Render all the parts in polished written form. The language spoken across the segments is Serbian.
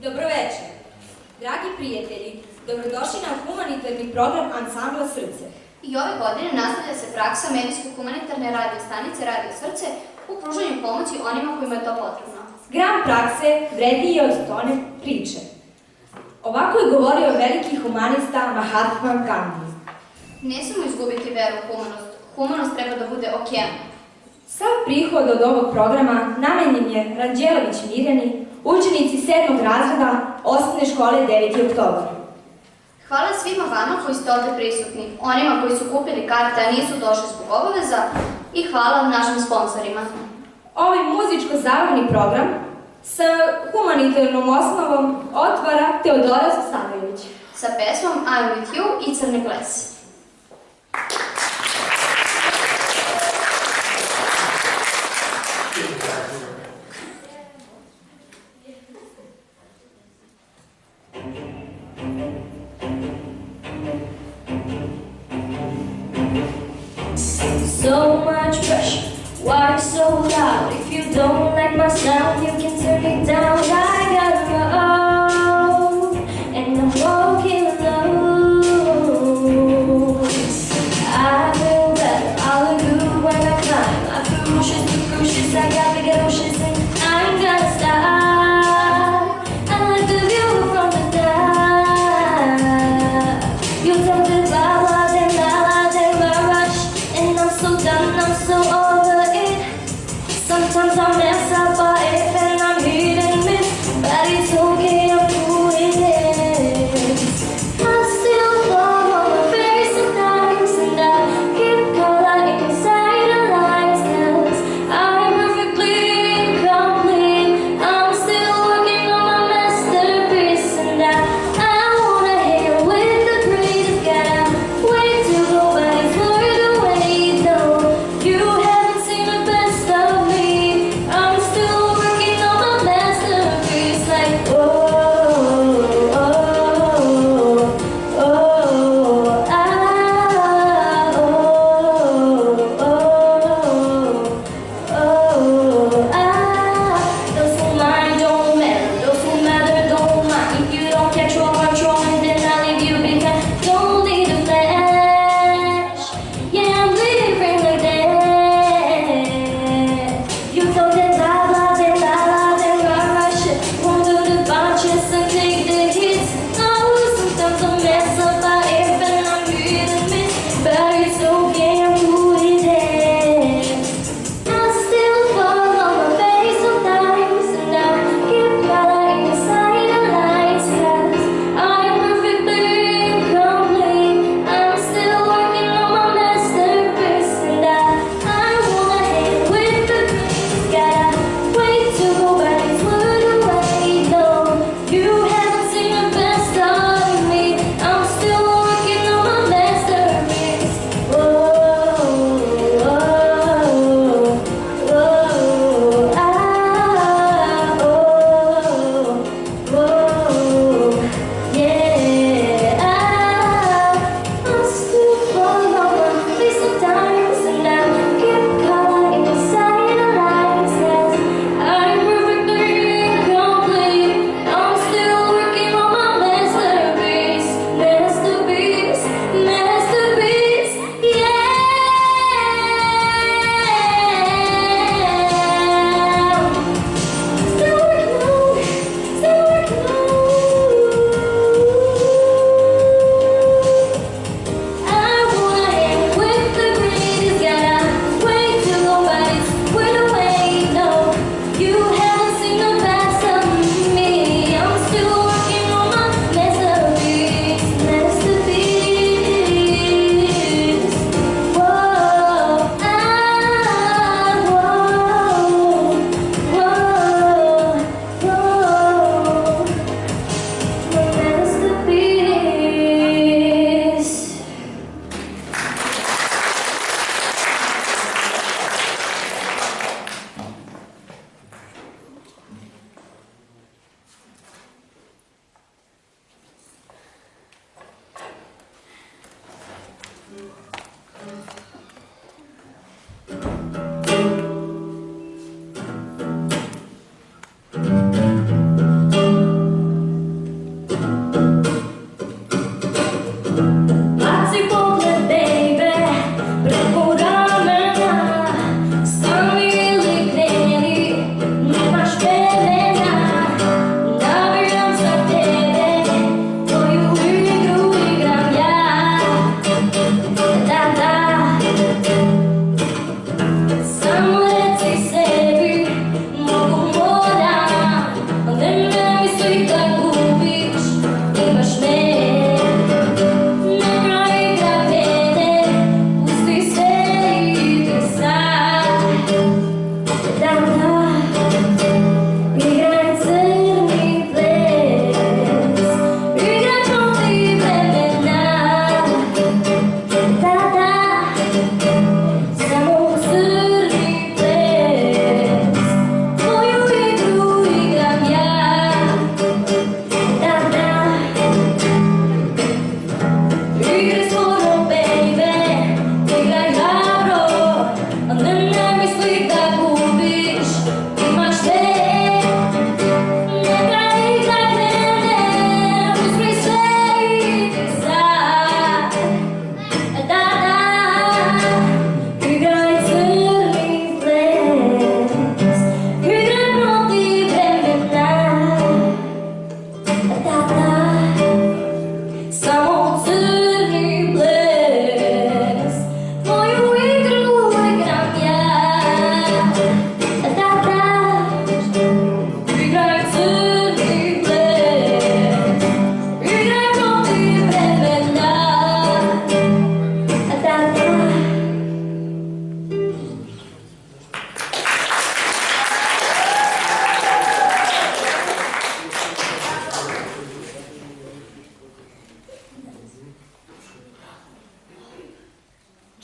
Dobroveče. Dragi prijatelji, dobrodošli na humanitarni program Ansambla Srce. I ove godine nastavlja se praksa medijsko-humanitarne radio stanice Radio Srce u pružanju pomoći onima kojima je to potrebno. Gram prakse vredniji je od tone priče. Ovako je govorio veliki humanista Mahatma Gandhi. Ne smemo izgubiti veru u humanost. Humanost treba da bude okean. Sav prihod od ovog programa namenjen je Ranđelović Mirjani, učenici 7. razreda osnovne škole 9. oktobar. Hvala svima vama koji ste ovde prisutni, onima koji su kupili karte, a nisu došli zbog obaveza, i hvala našim sponsorima. Ovaj muzičko-zabavni program sa humanitarnom osnovom otvara Teodora Sasavljević Sa pesmom I'm with you i Crne plese. So much pressure, why so loud? If you don't like my sound, you can turn it down. I gotta go, and I'm walking alone. I feel better, all I do when I climb. I ferocious, precocious, I got big oceans, and I ain't gonna stop. I like the view from the top. You tell me blah, and I'm so done, I'm so over it. Sometimes I mess up, but if and I'm hitting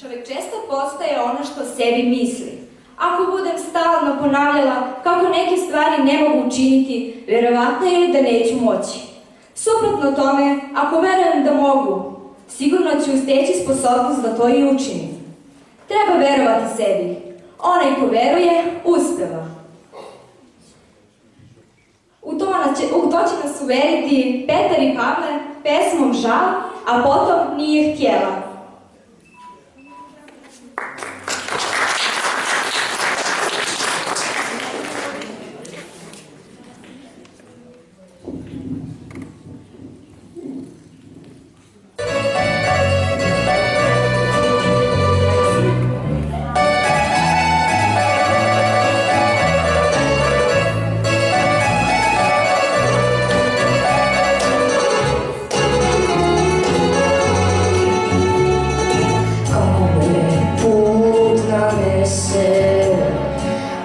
Čovjek često postaje ono što sebi misli. Ako budem stalno ponavljala kako neke stvari ne mogu učiniti, vjerovatno je da neću moći. Suprotno tome, ako verujem da mogu, sigurno ću steći sposobnost da to i učinim. Treba verovati sebi. Onaj ko veruje, uspeva. U to će nas uveriti Petar i Pavle pesmom Žal, a potom Nije htjela.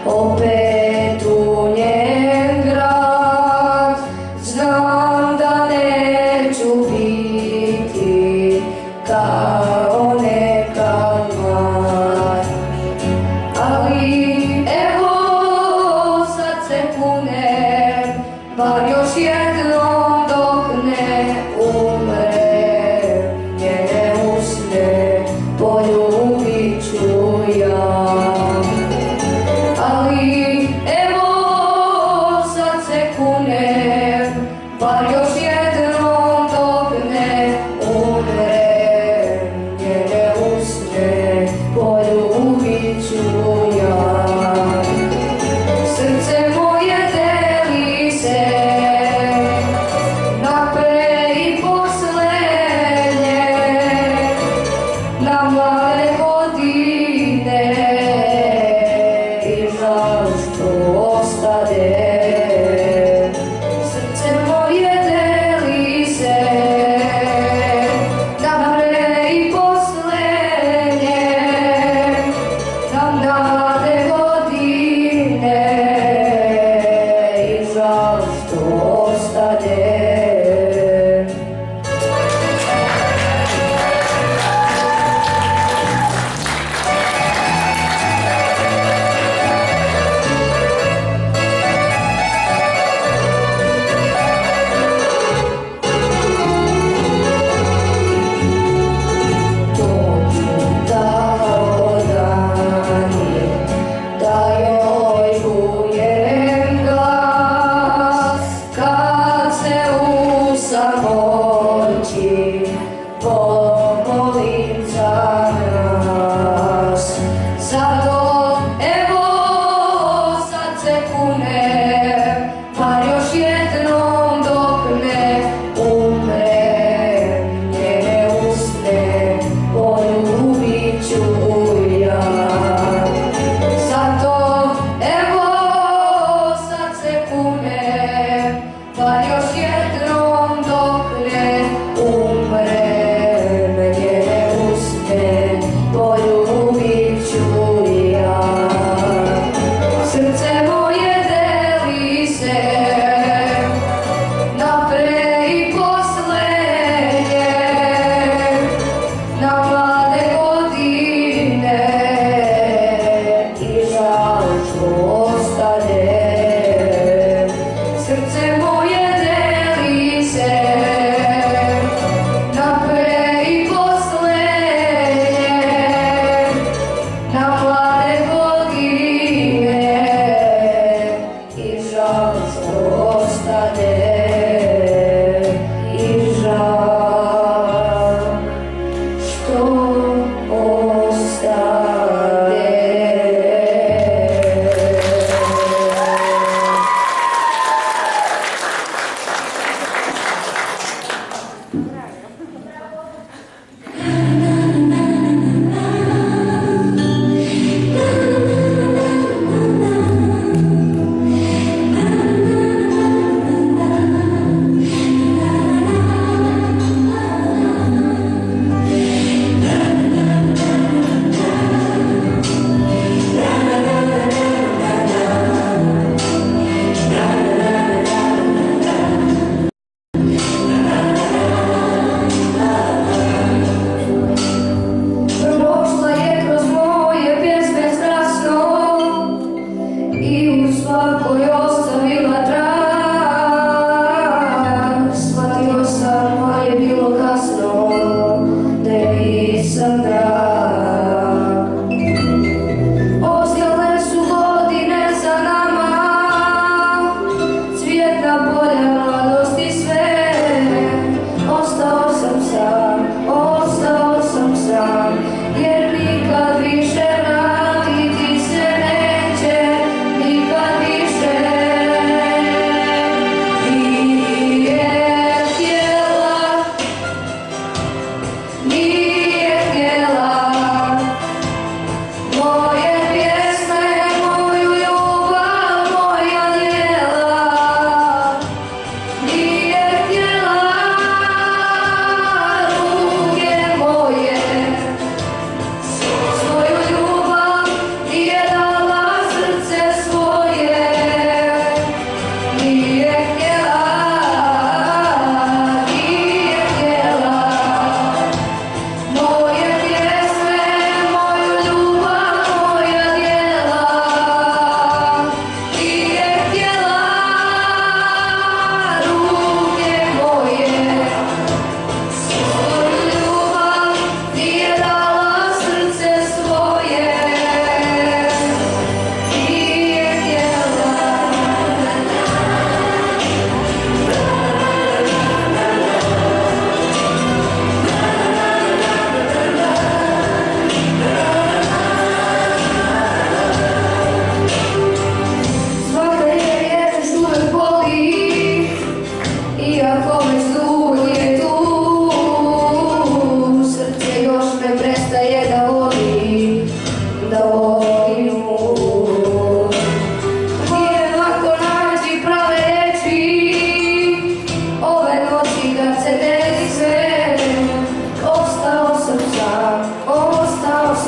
Opet u njen grad, znam da neću biti kao nekad mlad. Ali evo sad se kunem, bar još jednom dok ne umrem, njene usne poljubit ću ja. Ali evo sad se kunem, bar još jednom dok ne umrem, njene usne poljubit ću ja. Srce moje deli se na pre i poslednje, na mlade godine i žal što ostade. Srce moje deli se na pre i poslednje, na mlade godine i žal što ostade.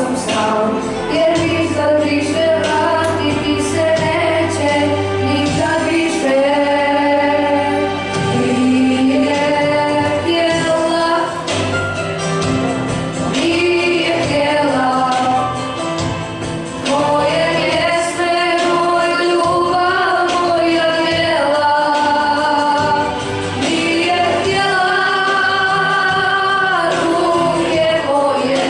sam sam, jer nikad više vratiti se neće, nikad više. Nije htjela, nije htjela, moje pjesme, moj ljubav, moja djela. Nije htjela ruke moje,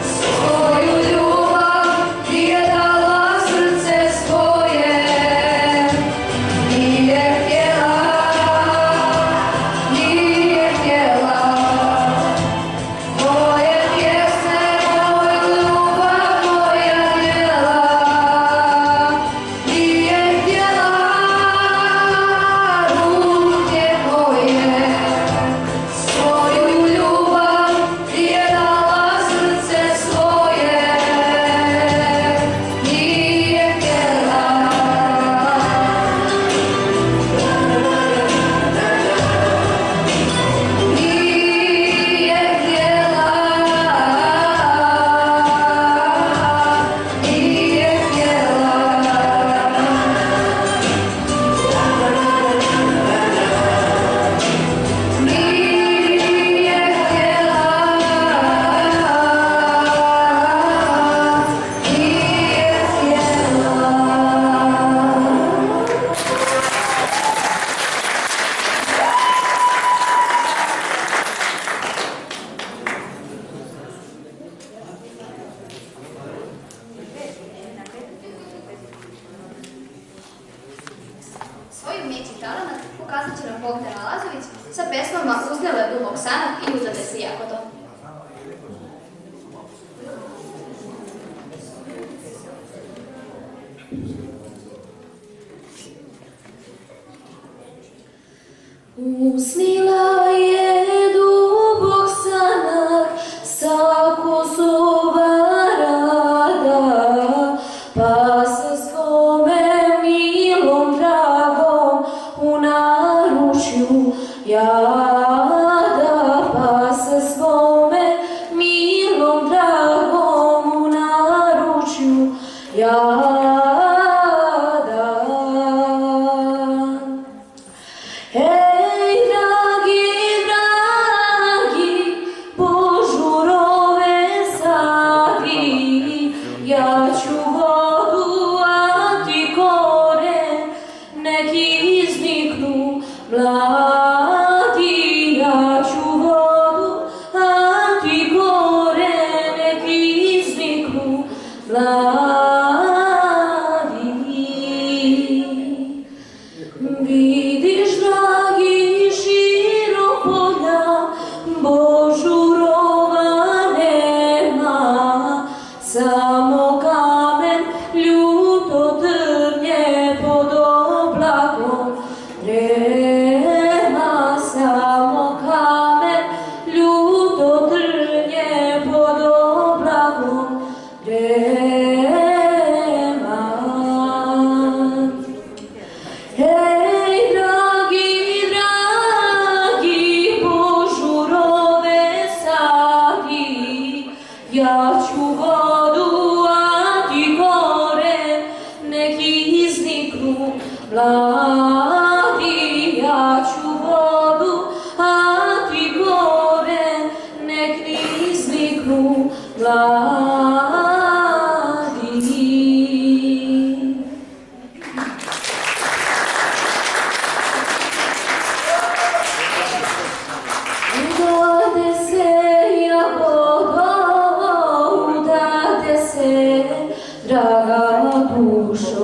svoju ljubav nije dala, srce svoje. Nije htjela, nije htjela, moje pjesme, moju ljubav, moja djela. Nije htjela ruke moje, svoju ljubav nije dala, srce svoje. Nije htjela. Svoj umjetni talenat pokazat će nam Bogdana Lazović sa pesmama Uznela je dubok sanak i Uzade se jagodo. Usnila je dubok sanak sa Kosova rada, pa se svome milom dragom u naručju jada, pa se svome milom dragom u naručju jada. Hej, dragi, dragi, požurove sadi, ja ću vodu, a ti koren, neki izniknu mladi. Ja ću vodu, a ti koren, neki izniknu mladi. Vidiš, dragi, širo polja, božurova nema, samo kamen ljuto trnje pod oblakom vrema, samo kamen ljuto trnje pod oblakom vrema. Hej, dragi, dragi, požurove sadi, ja ću vodu, a ti koren, neki izniknu mladi. Ja ću vodu, a ti koren, neki izniknu mladi. Udade se jagodo, udade se, draga dušo,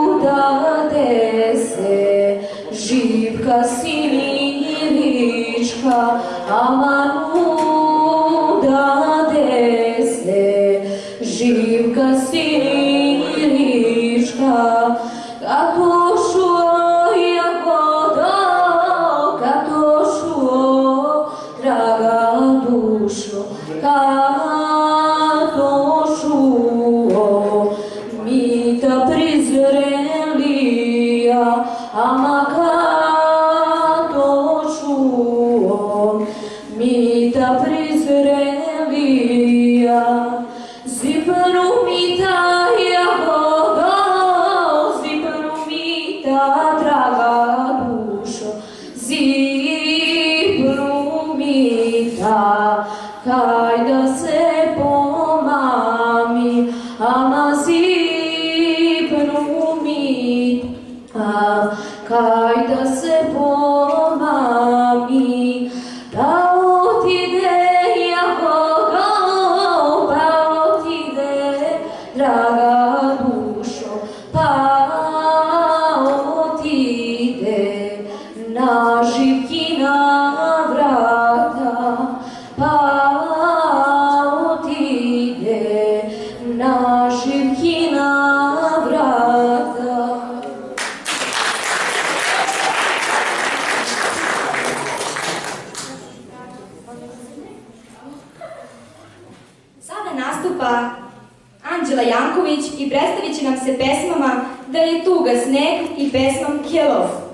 udade se, živka si lirička, aman udade se, živka si lirička, kako šuo jagodo, kako šuo, draga dušo, kako šuo, mi ta prizrelija, ama kako šuo, mi ta prizrelija. da se pomami, ama zipnumi, kaj da se pomami, pa otide jagoga, pa otide draga dušo, pa otide na živkina vrata, pa otide na živkina vrata. Sada nastupa Anđela Janković i predstavit će nam se pesmama Da je tuga sneg i pesmom Kelov.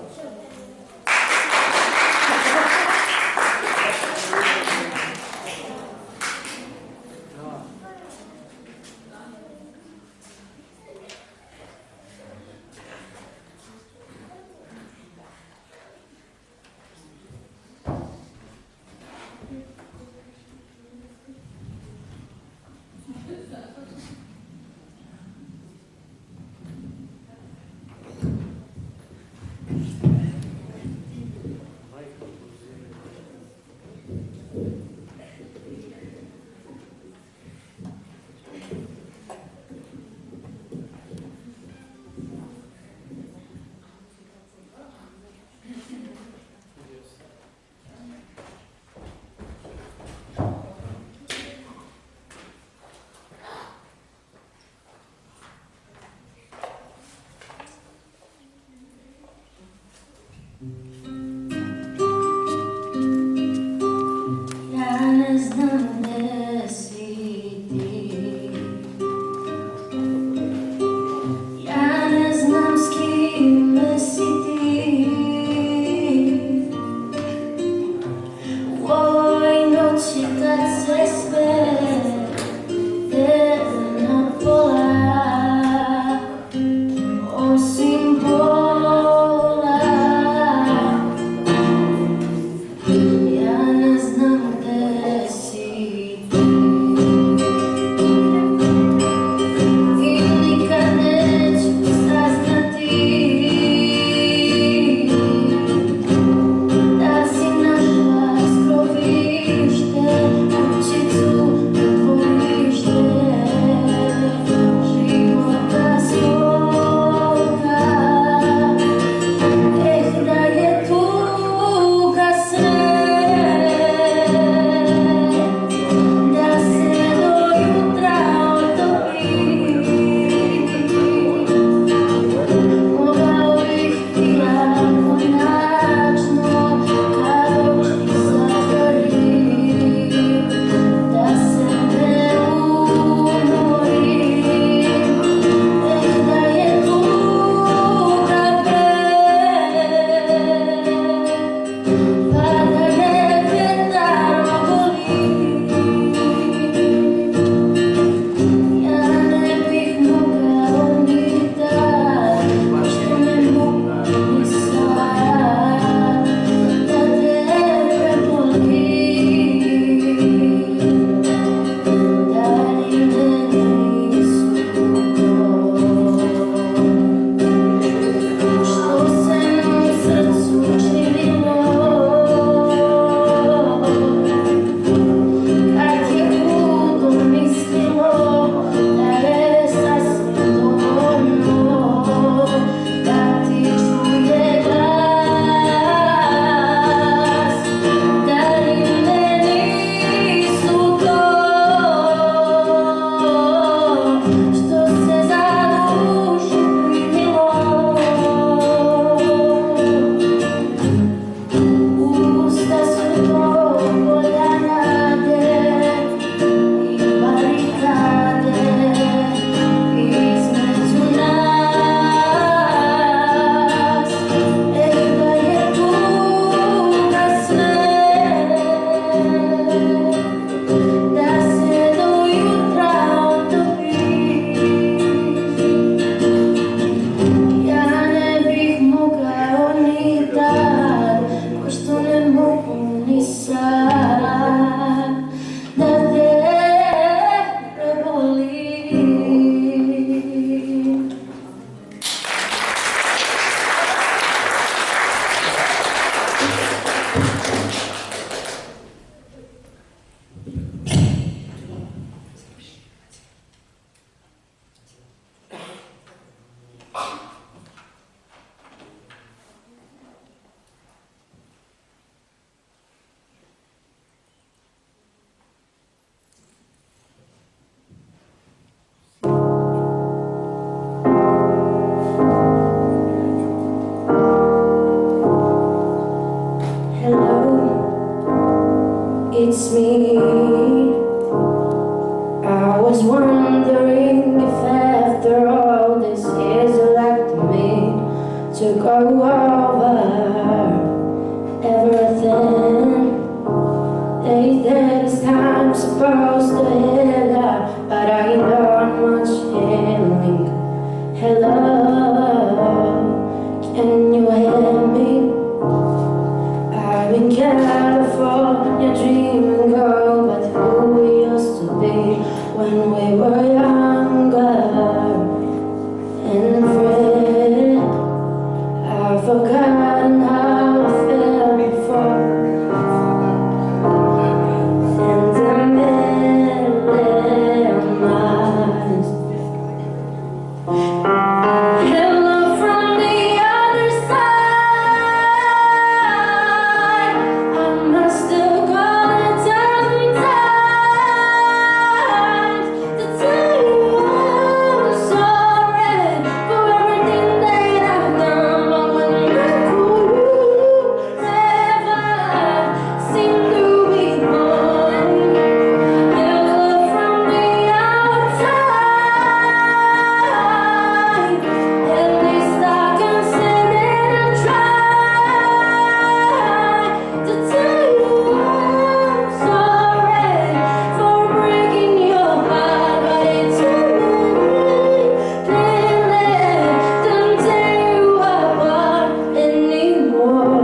when we were younger and free. I've forgotten how I felt before, and a million miles. Hello from the other side. I must have gone 1,000 times to tell you I'm sorry for everything that I've done. But when I call you, never seem to be born. Hello from the outside. At least I can say that I tried to tell you I'm sorry for breaking your heart, but it's too many plainly don't tear you apart anymore.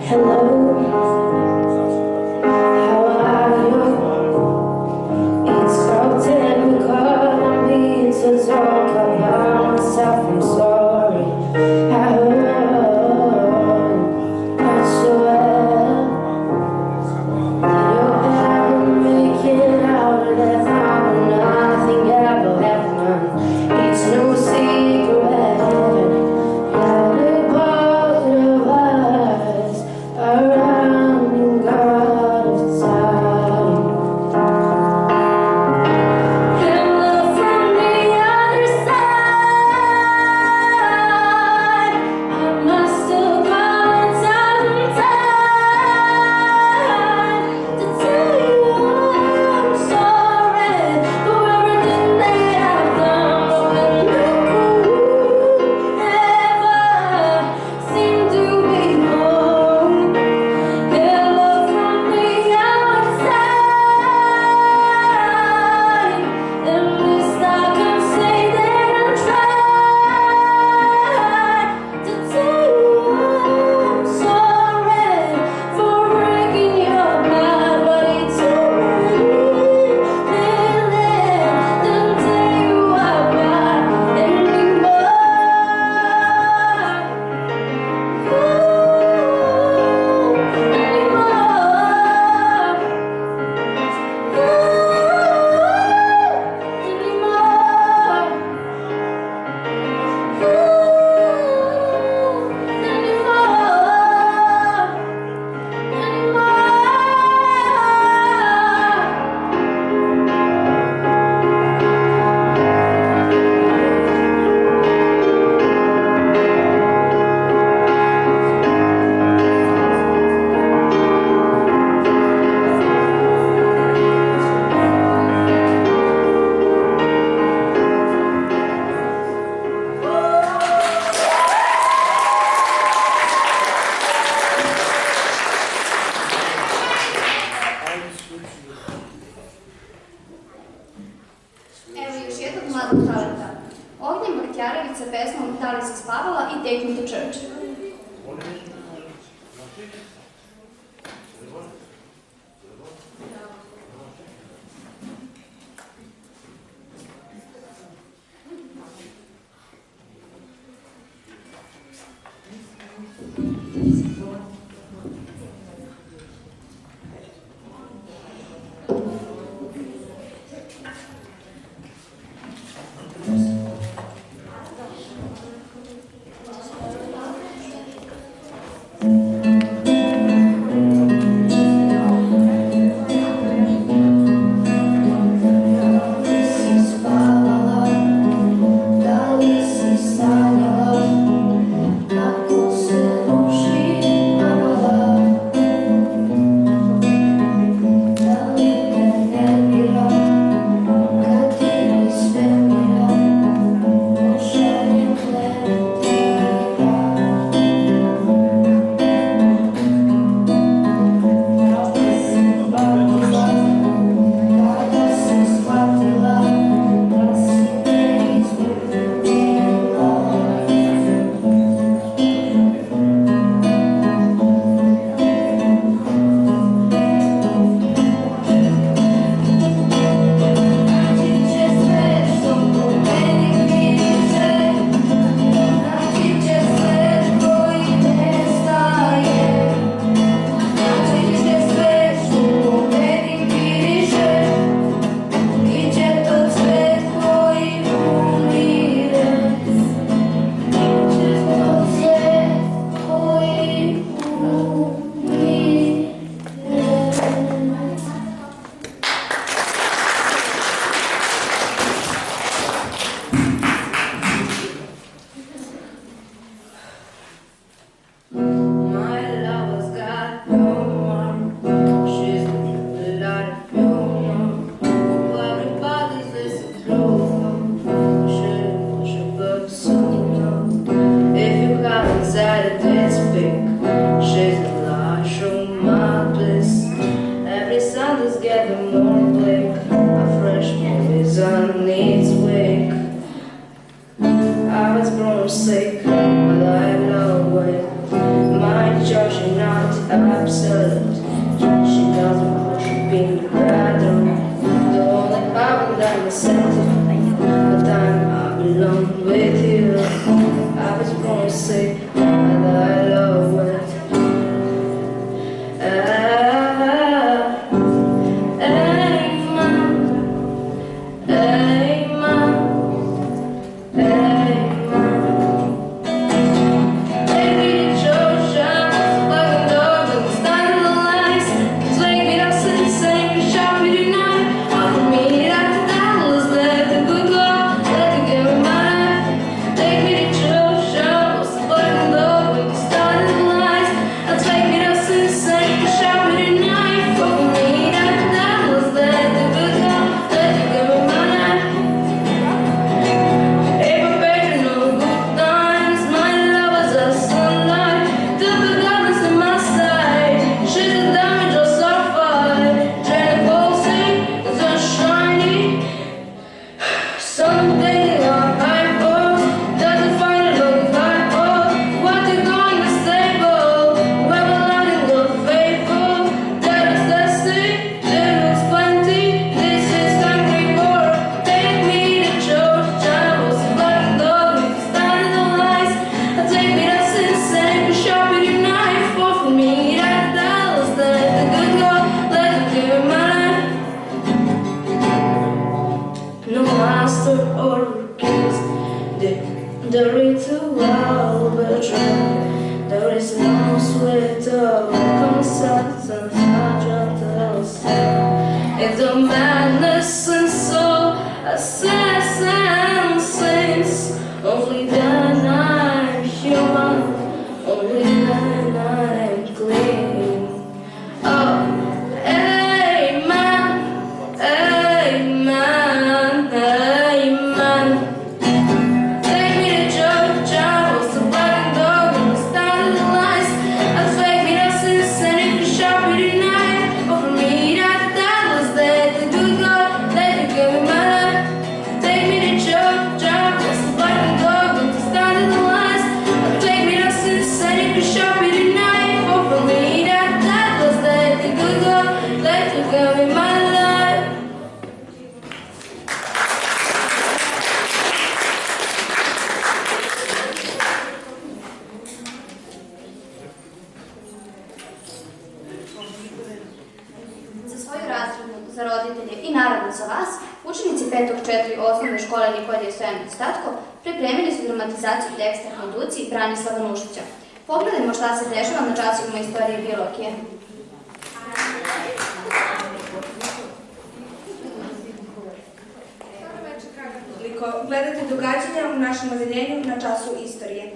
Hello, how are you? It's so typical of me to talk about myself. I'm sorry, I hurt, not sure that you'll ever make it out of that fountain. Nothing ever happened. It's no secret that a part of us are running out of time. Hello from the other side. I must have gone 1,000 times to tell you I'm sorry for everything that I've done. But when I call you, never seem to be home. Hello from the outside. At least I can say that I tried to tell you I'm sorry for breaking your heart, but it's too many don't tear you apart anymore. Evo još jednog mladog talenta. Ognjen Bahtjarević sa pesmom Da li si spavala i Take Me to Church. not absolute. She doesn't push up in the bathroom. The only problem that I settle. The time I belong with you. I was born to say that I love it. The ritual betrayal. There is no sweet of consent and fragile self. It's a madness and soul, assassin saints. Only then I'm human, only then I'm clean. Oh, amen, amen, amen. Za roditelje i naravno za vas, učenici 5.4. osnovne škole Nikolije Stojanović Statko pripremili su dramatizaciju teksta Hajduci Branislava Nušića. Pogledajmo šta se dešava na časovima istorije biologije. Gledate događanja u našem odeljenju na času istorije.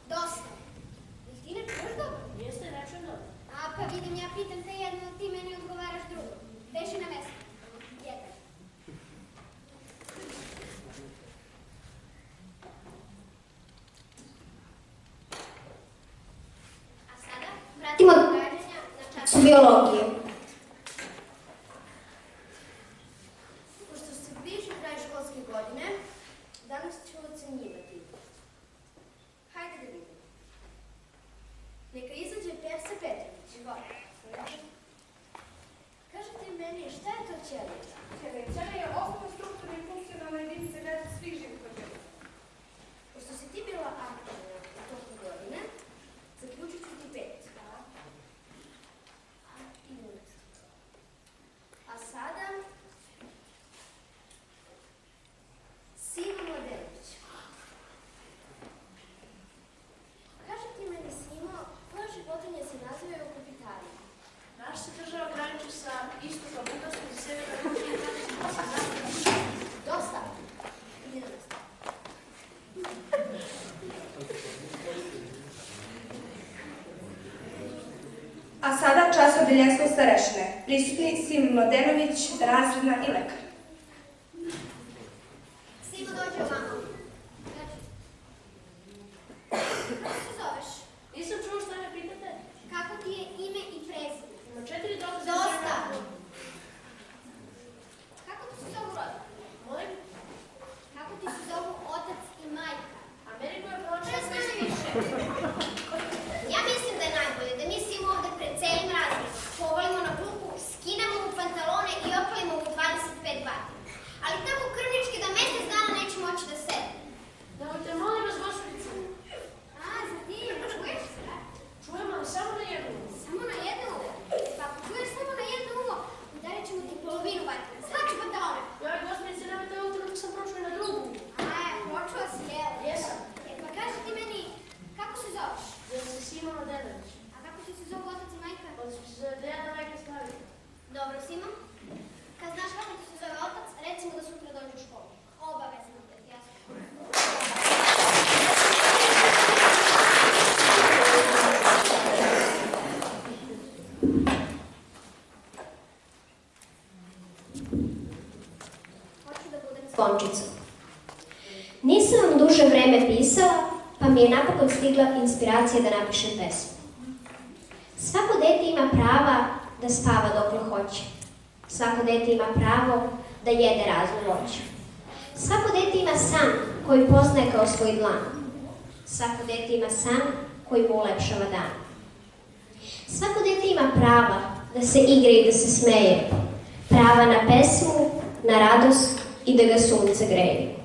Dosta. Jel ti ne čuješ dobro? Jeste, ne čujem dobro. A pa vidim, ja pitam te jedno, ti meni odgovaraš drugo. Beži na mesto. Jedan. A sada vratimo događanja na času biologije. Pošto se bliži kraj školske godine, danas ću ocenjivati. Hajde da vidimo. Neka izađe Persa Petrović. Kažete meni, šta je to ćelija? Ćelija je osnovna strukturna i funkcionalna jedinica grada svih živih organizama. Pošto si ti bila aktivna u toku godine, zaključit ću ti 5. A idemo deljenskog starešine. Prisutni Simo Mladenović, razredna i lekar. Simo, dođi ovamo. Kako se zoveš? Nisam čuo šta me pitate. Kako ti je ime i prezime? Ima 4 dokaza. Dosta! Kako ti se zovu roditelji? Molim? Kako ti se zovu otac i majka? A meni koja pročela Šta sve stane se više? Ja mislim da je najbolje da mi simo ovde pred celim razredom povolimo na klupu, skinemo mu pantalone i opalimo mu 25 vati. Ali tako krvnički da mesec dana neće moći da sede. Nemojte, molim vas, gospođice. A, za ti, čuješ se, da? Čujem, ali samo na jednu. Samo na jedno uvo. Pa ako čuješ samo na jedno uvo, udarit ćemo ti polovinu vatre. Svaki pantalone. Joj, gospođice, nemojte ovog trenutka sam pročuo i na drugu. A, počuo si, jel? Jesam. Pa kaži ti meni, kako se zoveš? Ja sam Simo Mladenović. A kako ti se zovu otac i majka? Od se zove Dejana Majka Slavi. Dobro, Simo. Kad znaš kako ti se zove otac, recimo da sutra dođe u školu. Obavezno, jasno. Hoću da budem Skončicu. Nisam vam duže vreme pisala, pa mi je napokon stigla inspiracija da napišem pesmu. Svako dete ima prava da spava dokle hoće. Svako dete ima pravo da jede raznu voću. Svako dete ima san koji poznaje kao svoj dlan. Svako dete ima san koji mu ulepšava dan. Svako dete ima prava da se igra i da se smeje. Prava na pesmu, na radost i da ga sunce greje.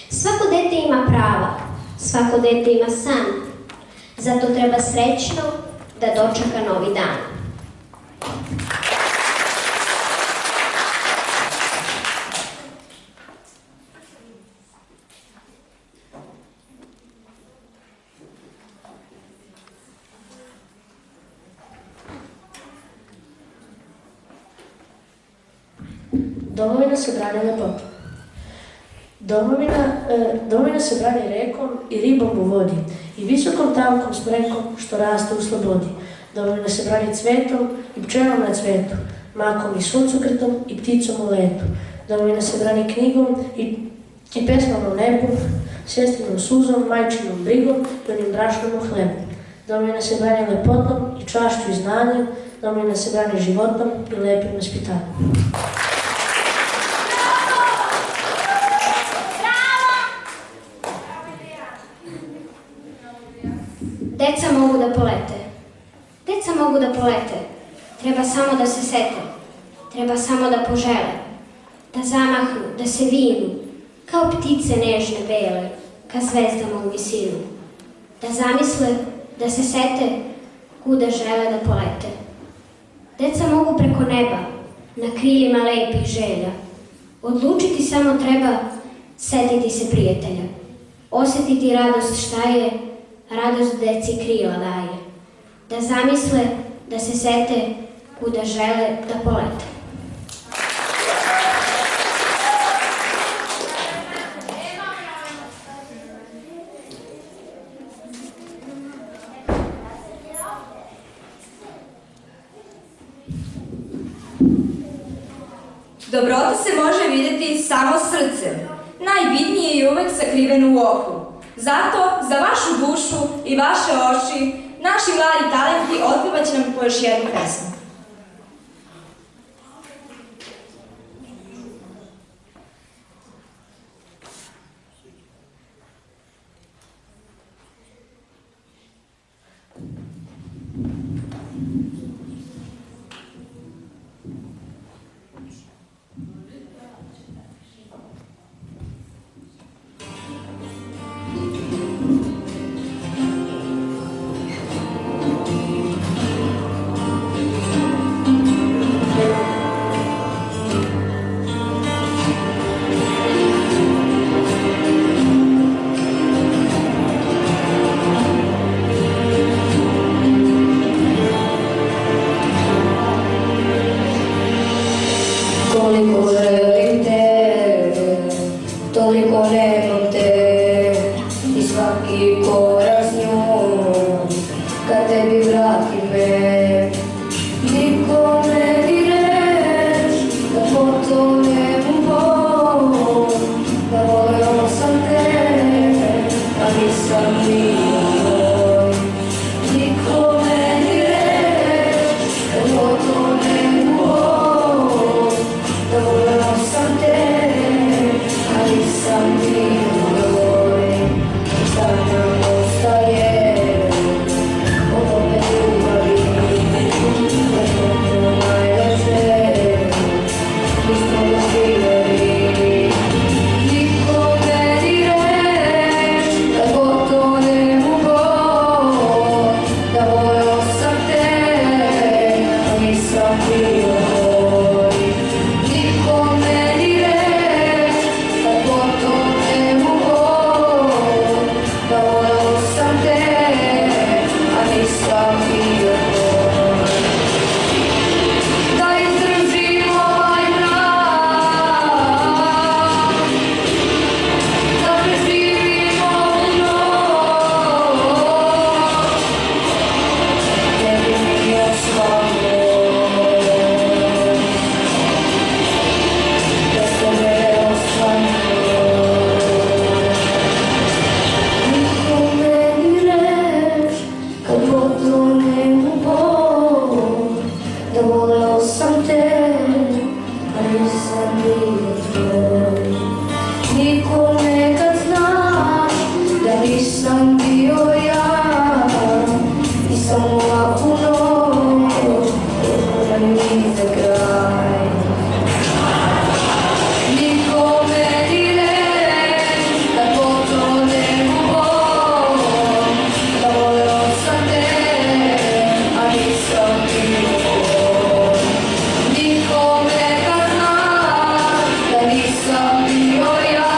Svako dete ima prava, svako dete ima san. Zato treba srećno da dočeka novi dan. Domovina se brani lepom. Domovina se brani rekom i ribom u vodi i visokom tankom smrekom što raste u slobodi. Domovina se brani cvetom i pčelom na cvetu, makom i suncokretom i pticom u letu. Domovina se brani knjigom i pesmama u nebu, sestrinom suzom, majčinom brigom i onim brašnom u hlebu. Domovina se brani lepotom i čašću i znanjem. Domovina se brani životom i lepim vaspitanjem. Deca mogu da polete. Deca mogu da polete. Treba samo da se sete. Treba samo da požele. Da zamahnu, da se vinu. Kao ptice nežne bele, ka zvezdama u visinu. Da zamisle, da se sete, kuda žele da polete. Deca mogu preko neba, na krilima lepih želja. Odlučiti samo treba, setiti se prijatelja. Osetiti radost šta je, radost deci krila daje. Da zamisle, da se sete, kuda žele da polete. Dobrota se može vidjeti samo srcem. Najbitnije je uvek sakriveno u oku. Zato, za vašu dušu i vaše oči, naši mladi talenti otpevaće nam po još jednu pesmu. Koliko želim te, toliko nemam te, i svaki korak s njom, kad tebi vrati me. Nikome ni reč, da potonem u bol, da voleo sam te, a nisam bio tvoj. Nikome ni reč, da potonem u bol, da voleo sam te, a nisam bio tvoj. Šta nam ostaje od ove ljubavi? Da izdržim ovaj mrak, da preživim ovu noć, ne bi mi osvalo da se me osvalo. Nikome ni reč, kad potonem u bol, da voleo sam te, a nisam bio tvoj. Nikome kad znaš da nisam bio ja, nisam ovakvu noć, da mi za kraj. Nikome ni reč, kad potonem u bol, da voleo sam te, a nisam bio tvoj. Nikome kad znaš da nisam bio ja,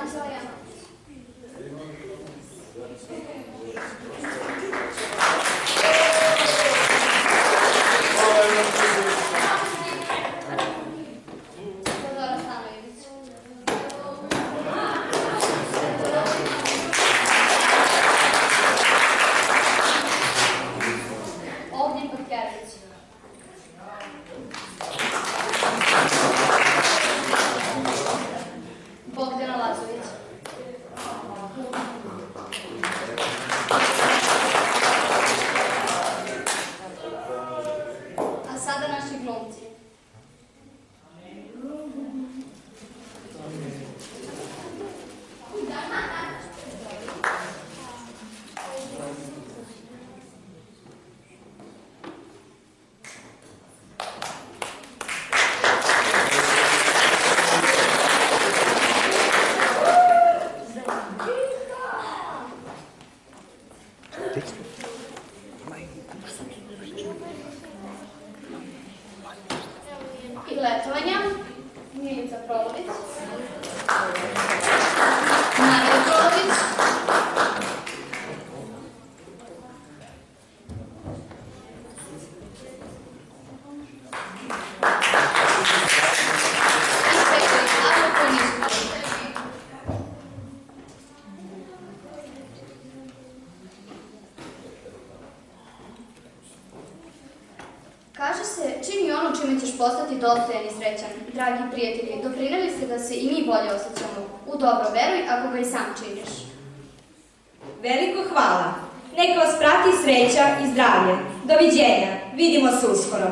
Anđela Janović. Teodora Stanojević. Ognjen Potkerović. Bogdana Lazović. A sada naši glumci. I letovanja. Milica Prolović. Marija Prolović. Inspektori Pavlo Ponišković. Kaže se, čini ono čime ćeš postati dostojan i srećan. Dragi prijatelji, doprineli ste da se i mi bolje osjećamo. U dobro veruj ako ga i sam činiš. Veliko hvala. Neka vas prati sreća i zdravlje. Doviđenja. Vidimo se uskoro.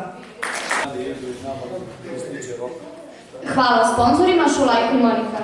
Hvala sponzorima Šulajko i Monika.